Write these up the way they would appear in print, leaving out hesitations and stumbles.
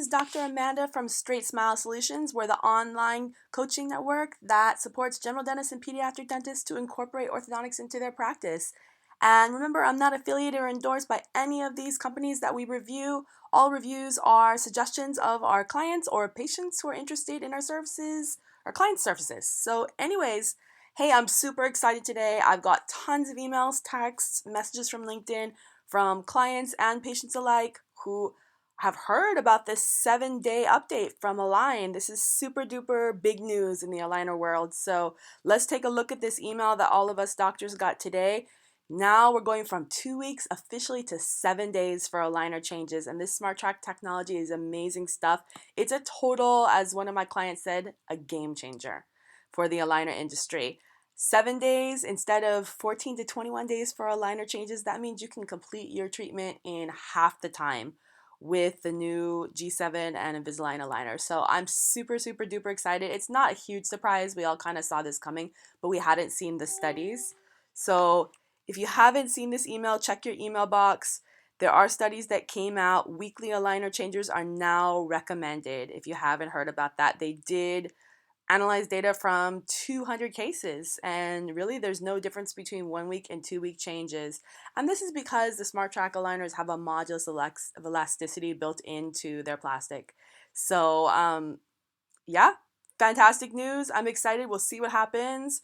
This is Dr. Amanda from Straight Smile Solutions. We're the online coaching network that supports general dentists and pediatric dentists to incorporate orthodontics into their practice. And remember, I'm not affiliated or endorsed by any of these companies that we review. All reviews are suggestions of our clients or patients who are interested in our services, our clients' services. So anyways, hey, I'm super excited today. I've got tons of emails, texts, messages from LinkedIn from clients and patients alike who have heard about this 7-day update from Align. This is super duper big news in the aligner world. So let's take a look at this email that all of us doctors got today. Now we're going from 2 weeks officially to 7 days for aligner changes. And this SmartTrack technology is amazing stuff. It's a total, as one of my clients said, a game changer for the aligner industry. 7 days instead of 14 to 21 days for aligner changes. That means you can complete your treatment in half the time with the new G7 and Invisalign aligner. So I'm super, super duper excited. It's not a huge surprise. We all kind of saw this coming, but we hadn't seen the studies. So if you haven't seen this email, check your email box. There are studies that came out. Weekly aligner changes are now recommended. If you haven't heard about that, they did analyze data from 200 cases, and really there's no difference between 1 week and 2 week changes. And this is because the SmartTrack aligners have a modulus of elasticity built into their plastic. So yeah, fantastic news. I'm excited. We'll see what happens.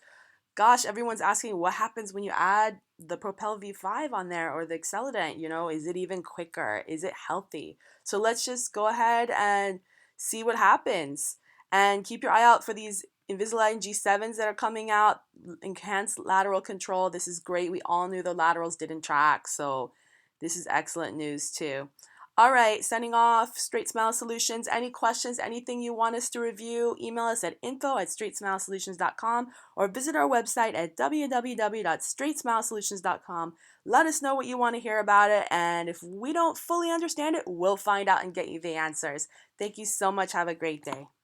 Gosh, everyone's asking what happens when you add the Propel V5 on there or the Excellident, is it even quicker? Is it healthy? So let's just go ahead and see what happens. And keep your eye out for these Invisalign G7s that are coming out. Enhanced lateral control. This is great. We all knew the laterals didn't track, so this is excellent news too. All right, signing off, Straight Smile Solutions. Any questions, anything you want us to review, email us at info@straightsmilesolutions.com or visit our website at www.straightsmilesolutions.com. Let us know what you want to hear about it, and if we don't fully understand it, we'll find out and get you the answers. Thank you so much. Have a great day.